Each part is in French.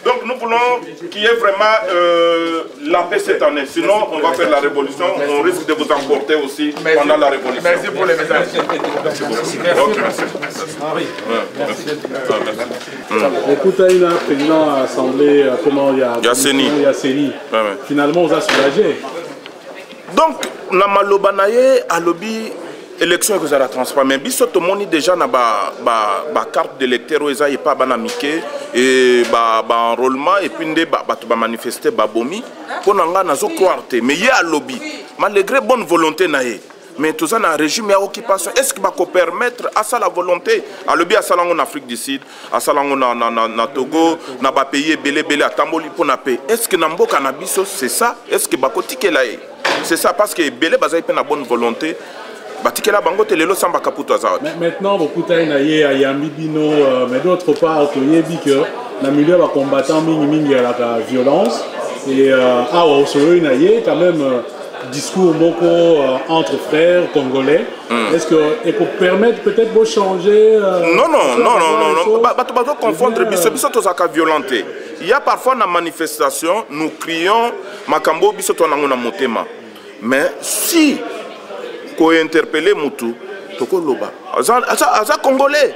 Donc nous voulons qu'il y ait vraiment la paix cette année. Sinon, on va faire la révolution. On risque de vous emporter aussi pendant la révolution. Merci pour les messages. Merci beaucoup. Écoute, il y a un président à l'Assemblée, comment il y a Yasseni. Finalement, on a soulagé. Donc, na maloba na ye alobi élection que ça la transforme. Mais biso to moni déjà na ba carte d'électeur eza et pas bana mike et ba enrôlement et puis ndé ba to ba manifester ba bomi pour nga na zo croire te mais ye alobi malgré bonne volonté na ye mais tout ça na régime ya occupation est-ce que ba ko permettre à ça la volonté alobi à salango en Afrique du Sud à salango na Togo na ba pays belé atamboli pour na paix est-ce que na mboka na biso c'est ça est-ce que ba ko tikela ye c'est ça parce que belé bazai pe na bonne volonté. Maintenant, beaucoup de gens mais d'autre part, il y a que le milieu va combattre la violence. Et quand même discours beaucoup entre frères congolais. Est-ce que peut permettre peut-être de changer non. Pas confondre violenté. Il y a parfois dans manifestation, nous crions Makambo bisoto na motema. Mais si ko interpeller mutu toko loba aza congolais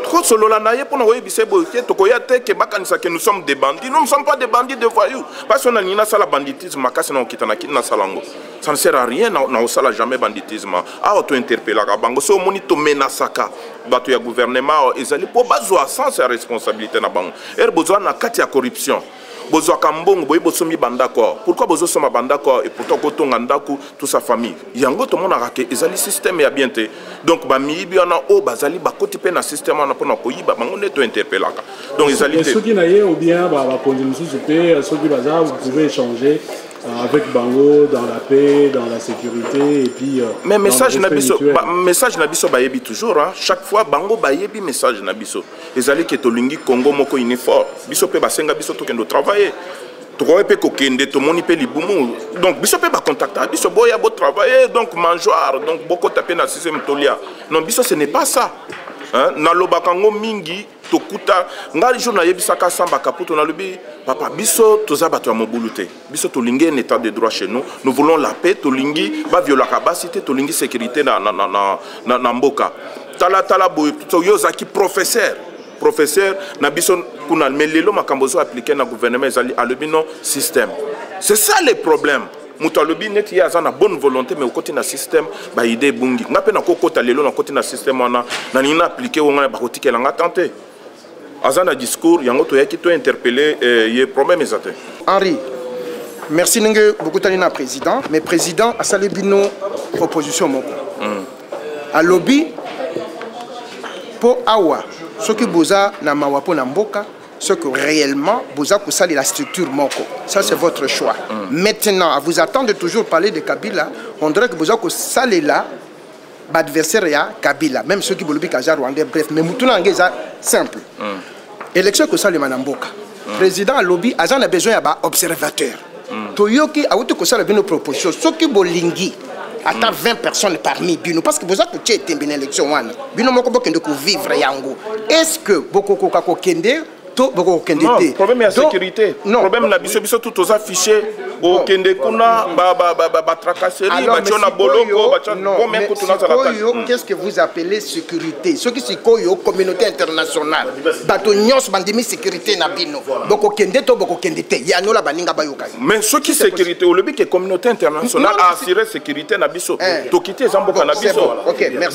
trop solo la naie pour nous bisebo toko ya te ke bakanisa que nous sommes des bandits. Nous ne sommes pas des bandits de voyous parce qu'on a ni na sala banditisme makasi na okitana na salango ça ne sert à rien na sala jamais banditisme auto interpeller ka bango so moni to menasaka bato ya gouvernement ezali po bazwa sans sa responsabilité na bango besoin na kati ya corruption. Pourquoi Bozo Soma Bandako et pourtant Kotonga Ndaku, toute sa famille. Yango tout le monde a raqué, ils ont le système et bien. Donc, Bamibi en a haut, Bazali, Bakoti Pena système en a pour Koyiba, on est tout interpellé. Donc, ils ont ceux qui n'aient ou bien, ceux qui bazar, vous pouvez échanger avec Bango dans la paix, dans la sécurité et puis. Mais message Nabiso Bayebi toujours, hein. Chaque fois Bango Bayebi message Nabiso. Les alliés qui est au Lingi Congo Moko Unifor, Biso Pe Basenga Biso Tokendo travailler. Toi pe kokende to moni pe libumu. Donc Biso Pe ba contacter, Biso Boya bo travailler, donc mangeoire, donc beaucoup taper na système tolia. Non Biso ce n'est pas ça. Hein, na lobakango mingi tokuta ngali jour na yebisaka samba kaputo na lobi papa biso toza bato ya mobulute biso tolingi un état de droit chez nous nous voulons la paix tolingi ba viola capacité tolingi sécurité na mboka tala boy to yozaki professeur na biso kuna melelo makambozo appliquer na gouvernement ezali alobino système c'est ça le problème. Moutalobi net ya za na bonne volonté mais au côté na système ba idée bungi ngape na kokota lelo na côté na système wana na nina appliquer wonga ba kotikela nga tenter azana discours yango to yaki to interpeller ye problème ezate. Henri, merci ninge beaucoup talina président mais président a salé bino proposition moko a lobby po awa soki boza na mawapo na mboka ce que réellement vous avez salé la structure Moko. Ça c'est votre choix. Maintenant, à vous attendre de toujours parler de Kabila, on dirait que vous avez salé là, l'adversaire Kabila, même ceux qui veulent dire Kajar Rwandais, bref, mais Moutouna c'est simple. Élection que ça le Manamboka. Président lobby, Azan a besoin d'observateurs. Toyoki a outé que ça le nos propositions. Ceux qui bolingi, attends 20 personnes parmi Bino, parce que vous avez été une élection. Bino Moko Bokende ko vivre yango. Est-ce que Boko Kokako Kende non, le problème est la sécurité. Le problème est que tout aux affichés, au Kende Kuna, Tracasserie, Boloko, qu'est-ce que vous appelez sécurité? Ce qui est la communauté internationale. Batonios, Bandimi, sécurité, Nabino. Boko Kende, Boko Kende, Yanola Baninga Bayoka. Mais ce qui est sécurité, au lieu que la communauté internationale a assuré sécurité, Nabiso, Tokité, Zamboka, Nabiso.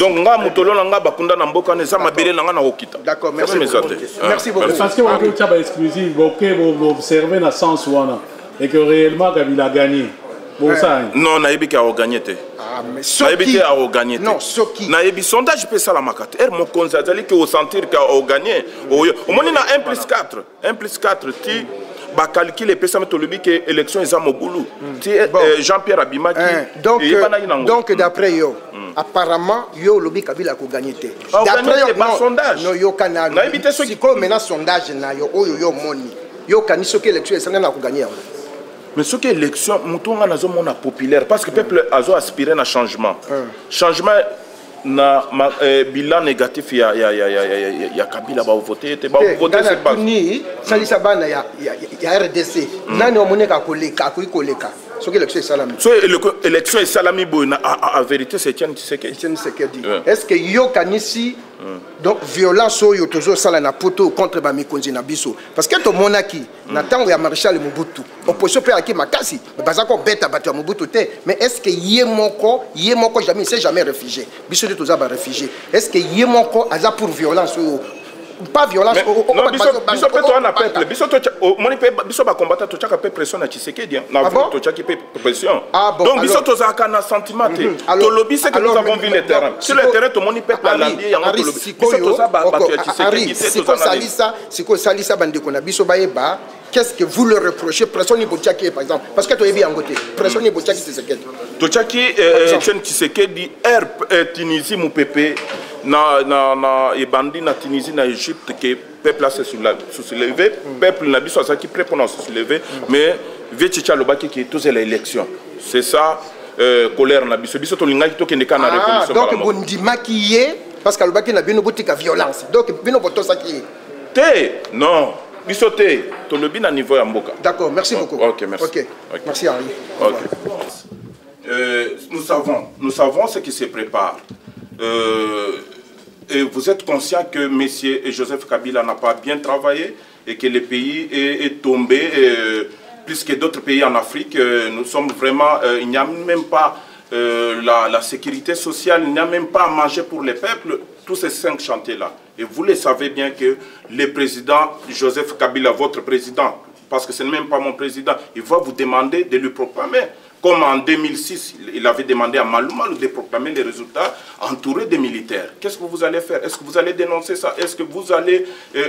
Donc, nga Moutolo, nga Bakunda, Namboka, Nezama, Bele, Nanga, Okita. D'accord, merci. Merci beaucoup. Que tu exclusif, vous observez dans le sens où et que réellement Kabila a gagné. Non, Naïbi a gagné. Naïbi a gagné. Non, Soki. Naïbi sondage peut ça la makate. Mon conseil que au sentir qu'il a gagné. Au moins il a 1+4. 1+4 ti ba calculer peut ça mettre le but que élection est à Moboulou. Jean-Pierre Abimaki. Donc d'après yo apparemment yo lobi Kabila ko gagné té. D'après yo sondage. Non yo kana. Naïbi ce qui comme maintenant sondage na yo yo moni. Yo kaniso que élection est na ko gagner. Mais ce qui est élection, nous avons populaire parce que le peuple a aspiré à un changement. Changement, na bilan négatif ya Kabila ba voter te ba voter c'est pas ni salisa bana ya RDC nani omoneka koleka koleka soki élection salami so élection salami boina en vérité c'est Etienne Tshisekedi est-ce que yo kanisi donc violence oyo tozo sala na poto contre ba mikonzi na biso parce que to monaki na tango ya Maréchal Mobutu opposition pe aki makasi bazako beta bato ya Mobutu te mais est-ce que yemoko jamais c'est jamais réfugié biso de toza ba réfugié est-ce que yemoko aza pour violence oyo pas violence non biso pe to na peuple biso to moni pe biso ba combattre to chaka pe pression na Tshisekedi na to chaka pe pression donc biso to za kana sentiment to lobby c'est que nous avons vu le terrain sur le terrain to moni peuple a lambi ya to lobby biso to za ba bato ya Tshisekedi te to za siko salisa bandeko na biso ba yeba qu'est-ce que vous le reprochez pression ni Botiaki par exemple parce que to yebi angote pression ni Botiaki Tshisekedi to chaki Etienne Tshisekedi Tunisie mu pepe na ebandi na Tunisie na Égypte que peuple se soulevé peuple na biso ça qui prêt pour se soulever mais Vietchicha lobaki qui tous les élections c'est ça colère na biso to lingaki to kende kana révolution donc bondima qui est parce que lobaki na bino botika violence donc bino boto ça qui te non biso te to lobi na niveau ya mboka d'accord merci beaucoup OK merci OK merci Henri OK nous savons ce qui se prépare et vous êtes conscient que M. Joseph Kabila n'a pas bien travaillé et que le pays est tombé, plus que d'autres pays en Afrique. Nous sommes vraiment, il n'y a même pas la sécurité sociale, il n'y a même pas à manger pour les peuples, tous ces 5 chantiers-là. Et vous le savez bien que le président Joseph Kabila, votre président, parce que ce n'est même pas mon président, il va vous demander de lui proclamer. Comme en 2006, il avait demandé à Malouma de proclamer les résultats entourés des militaires. Qu'est-ce que vous allez faire? Est-ce que vous allez dénoncer ça? Est-ce que vous allez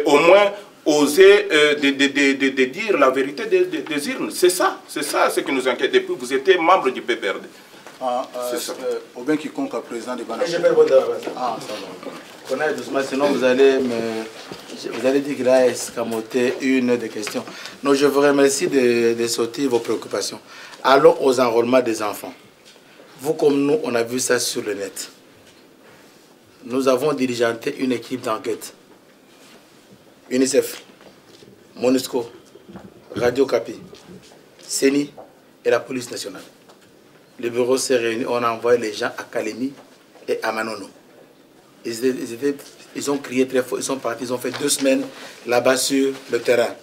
au moins oser de dire la vérité des urnes? C'est ça ce qui nous inquiète. Depuis vous étiez membre du PPRD. C'est ça. Au bien quiconque président de Bana. Ah, ça va. Doucement, sinon vous allez dire qu'il a escamoté une des questions. Non, je vous remercie de sortir vos préoccupations. Allons aux enrôlements des enfants. Vous comme nous, on a vu ça sur le net. Nous avons diligenté une équipe d'enquête. UNICEF, MONUSCO, Radio Capi, CENI et la police nationale. Le bureau s'est réuni, on a envoyé les gens à Kalemi et à Manono. Ils ont crié très fort, ils sont partis, ils ont fait 2 semaines là-bas sur le terrain.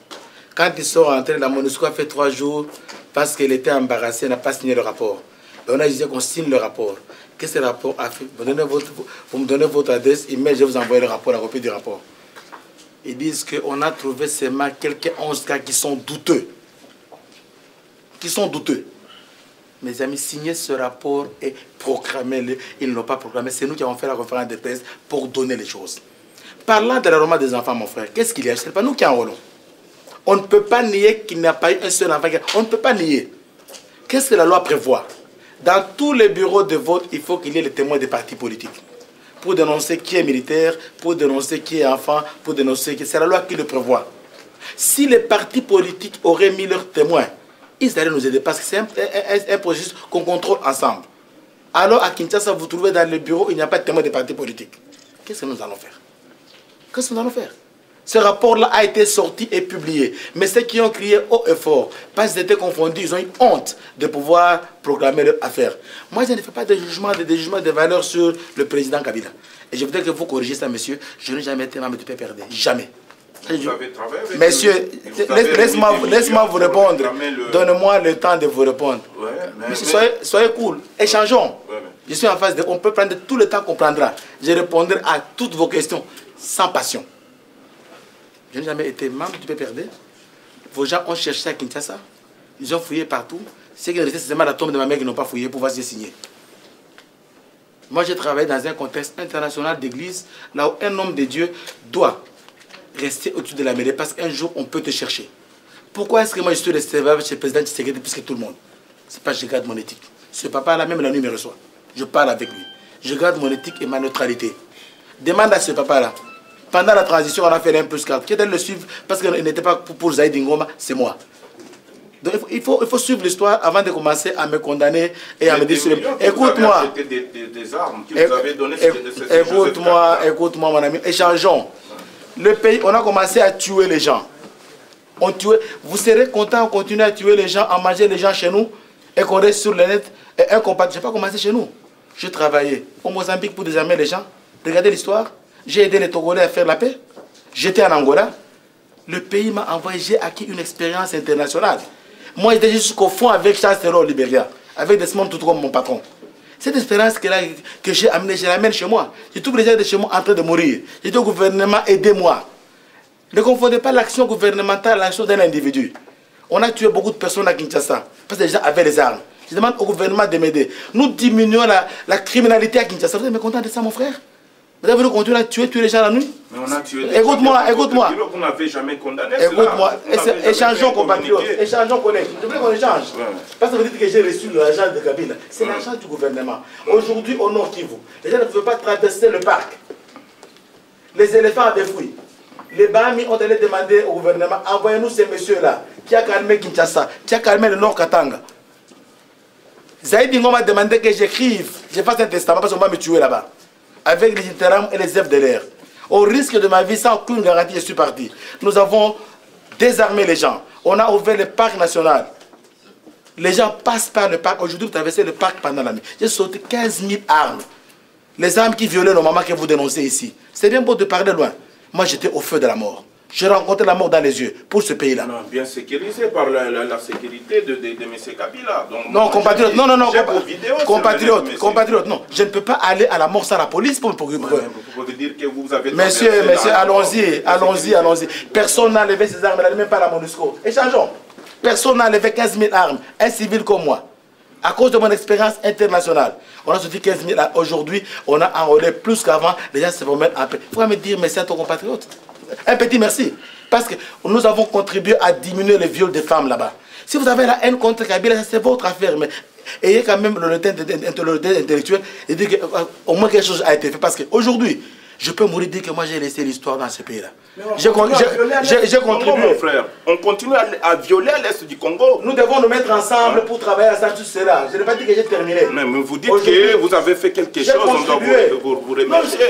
Quand ils sont rentrés, la MONUSCO a fait 3 jours parce qu'elle était embarrassée, elle n'a pas signé le rapport. Et on a dit qu'on signe le rapport. Qu'est-ce que ce rapport a fait? Vous me donnez votre adresse, email, je vais vous envoyer le rapport, la copie du rapport. Ils disent qu'on a trouvé seulement quelques 11 cas qui sont douteux. Mes amis, signez ce rapport et proclamez-le. Ils ne l'ont pas proclamé. C'est nous qui avons fait la conférence de presse pour donner les choses. Parlant de l'enrôlement des enfants, mon frère, qu'est-ce qu'il y a? Ce n'est pas nous qui enrôlons. On ne peut pas nier qu'il n'y a pas eu un seul enfant. On ne peut pas nier. Qu'est-ce que la loi prévoit? Dans tous les bureaux de vote, il faut qu'il y ait les témoins des partis politiques. Pour dénoncer qui est militaire, pour dénoncer qui est enfant, pour dénoncer qui... C'est la loi qui le prévoit. Si les partis politiques auraient mis leurs témoins, ils allaient nous aider parce que c'est un processus qu'on contrôle ensemble. Alors à Kinshasa, vous trouvez dans le bureau, il n'y a pas de témoins des partis politiques. Qu'est-ce que nous allons faire? Qu'est-ce que nous allons faire? Ce rapport-là a été sorti et publié. Mais ceux qui ont crié haut et fort, parce qu'ils étaient confondus, ils ont eu honte de pouvoir proclamer leur affaire. Moi, je ne fais pas de jugement, de valeur sur le président Kabila. Et je voudrais que vous corrigiez ça, monsieur. Je n'ai jamais été membre du PPRD. Jamais. Monsieur, laisse-moi vous répondre. Donnez-moi le temps de vous répondre. Monsieur, soyez cool. Échangeons. Je suis en face de... On peut prendre tout le temps qu'on prendra. Je répondrai à toutes vos questions sans passion. Je n'ai jamais été membre du PPRD. Vos gens ont cherché à Kinshasa. Ils ont fouillé partout. C'est qu'il restait seulement la tombe de ma mère qui n'ont pas fouillé pour voir si j'ai signé. Moi, j'ai travaillé dans un contexte international d'église, là où un homme de Dieu doit rester au-dessus de la mêlée parce qu'un jour, on peut te chercher. Pourquoi est-ce que moi, je suis resté chez le président Tshisekedi plus que tout le monde? C'est parce que je garde mon éthique. Ce papa-là, même la nuit, me reçoit. Je parle avec lui. Je garde mon éthique et ma neutralité. Demande à ce papa-là. Pendant la transition, on a fait un plus 4. Qui est le suivre parce qu'il n'était pas pour Zaïd Ngoma, c'est moi. Donc il faut suivre l'histoire avant de commencer à me condamner et à me dire... Écoute-moi. Des armes que vous avez données. Écoute-moi, mon ami. Échangeons. Le pays, on a commencé à tuer les gens. On tuait. Vous serez content de continuer à tuer les gens, à manger les gens chez nous et qu'on reste sur le net et incompatible. Je n'ai pas commencé chez nous. Je travaillais au Mozambique pour désarmer les gens. Regardez l'histoire. J'ai aidé les Togolais à faire la paix. J'étais en Angola. Le pays m'a envoyé, j'ai acquis une expérience internationale. Moi, j'étais jusqu'au fond avec Charles Taylor au Libéria, avec Desmond Tutu comme mon patron. Cette expérience que j'ai amenée, je l'amène chez moi. J'ai tous les gens de chez moi en train de mourir. J'ai dit au gouvernement, aidez-moi. Ne confondez pas l'action gouvernementale à l'action d'un individu. On a tué beaucoup de personnes à Kinshasa, parce que les gens avaient les armes. Je demande au gouvernement de m'aider. Nous diminuons la criminalité à Kinshasa. Vous êtes mécontent de ça, mon frère? Vous avez voulu continuer à tuer les gens la nuit? Mais on a tué écoute-moi. Vous n'avez jamais condamné. Écoute-moi. Échangeons, compatriotes. Échangeons, collègues. Je veux qu'on échange. Parce que vous dites que j'ai reçu l'argent de Kabila. C'est l'argent du gouvernement. Aujourd'hui, au Nord Kivu, les gens ne pouvaient pas traverser le parc. Les éléphants avaient fui. Les Bahami ont allé demander au gouvernement, envoyez-nous ces messieurs-là, qui a calmé Kinshasa, qui a calmé le Nord Katanga. Zaïd Bingo m'a demandé que j'écrive, je fasse un testament parce qu'on va me tuer là-bas. Avec les Iteram et les FDLR. Au risque de ma vie, sans aucune garantie, je suis parti. Nous avons désarmé les gens. On a ouvert le parc national. Les gens passent par le parc. Aujourd'hui, vous traversez le parc pendant la nuit. J'ai sauté 15 000 armes. Les armes qui violaient nos mamans que vous dénoncez ici. C'est bien beau de parler loin. Moi, j'étais au feu de la mort. J'ai rencontré la mort dans les yeux pour ce pays-là. Non, bien sécurisé par la sécurité de M. Kabila. Donc, non, compatriote, non, compatriote, non. Je ne peux pas aller à la mort sans la police pour me procurer. Vous pouvez dire que vous avez... Monsieur, allons-y. Personne n'a enlevé ces armes, même pas la MONUSCO. Échangeons. Personne n'a enlevé 15 000 armes, un civil comme moi. À cause de mon expérience internationale, on a sorti 15 000 armes. Aujourd'hui, on a enrôlé plus qu'avant. Les gens se vont mettre en paix. Il faut me dire merci à ton compatriote. Un petit merci. Parce que nous avons contribué à diminuer les viols des femmes là-bas. Si vous avez la haine contre Kabila, c'est votre affaire. Mais ayez quand même l'honnêteté intellectuelle et dire qu'au moins quelque chose a été fait. Parce qu'aujourd'hui, je peux mourir dire que moi j'ai laissé l'histoire dans ce pays-là. J'ai contribué. Frère. On continue à violer l'Est du Congo. Nous devons nous mettre ensemble pour travailler à ça, tout cela. Je n'ai pas dit que j'ai terminé. Mais vous dites que vous avez fait quelque chose, on doit vous remercier.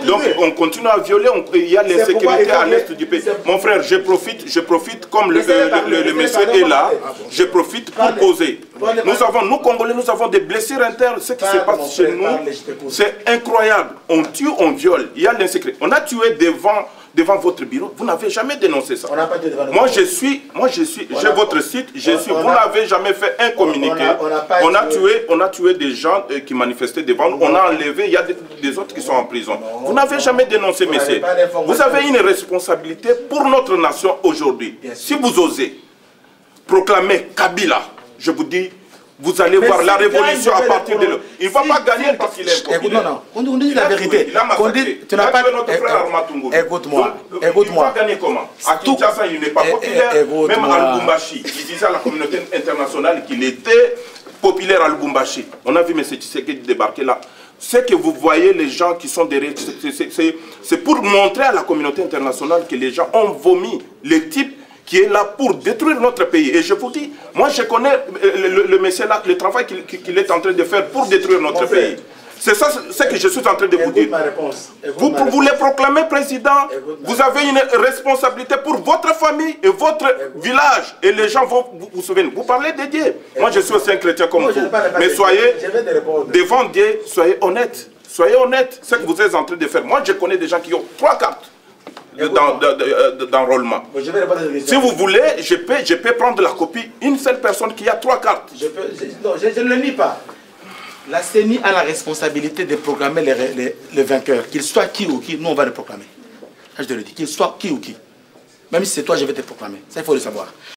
Donc on continue à violer, il y a l'insécurité à l'Est du pays. Mon frère, je profite comme le monsieur est là, je profite pour causer. Nous Congolais, nous avons des blessures internes. Ce qui se passe chez nous, c'est incroyable. On tue, on viole. Il y a l'insécurité. On a tué devant votre bureau. Vous n'avez jamais dénoncé ça. Moi, j'ai votre site. Vous n'avez jamais fait un communiqué. On a tué des gens qui manifestaient devant nous. On a enlevé. Il y a des autres qui sont en prison. Vous n'avez jamais dénoncé, messieurs. Vous avez une responsabilité pour notre nation aujourd'hui. Si vous osez proclamer Kabila, je vous dis, vous allez voir la révolution à partir de là. Il ne va pas gagner parce qu'il est populaire. Non, on dit la vérité. Tu n'as pas... Écoute-moi. Il va gagner comment? À Kinshasa, il n'est pas populaire. Même à Lubumbashi, il disait à la communauté internationale qu'il était populaire à Lubumbashi. On a vu M. Tshisekedi débarquer là. Ce que vous voyez, les gens qui sont derrière, c'est pour montrer à la communauté internationale que les gens ont vomi les types qui est là pour détruire notre pays. Et je vous dis, moi je connais le monsieur là, le travail qu'il est en train de faire pour détruire notre pays. C'est ça ce que je suis en train de vous dire. Vous les proclamez président, vous avez une responsabilité pour votre famille et votre village. Et les gens vont vous souvenir. Vous parlez de Dieu. Moi je suis aussi un chrétien comme vous. Mais soyez, devant Dieu, soyez honnête. Soyez honnête. Ce que vous êtes en train de faire. Moi je connais des gens qui ont 3 cartes d'enrôlement. Si vous voulez, je peux prendre la copie. Une seule personne qui a 3 cartes. Je ne le nie pas. La CENI a la responsabilité de proclamer les vainqueurs. Qu'il soit qui ou qui, nous on va le proclamer. Je te le dis. Qu'il soit qui ou qui. Même si c'est toi, je vais te proclamer. Ça, il faut le savoir.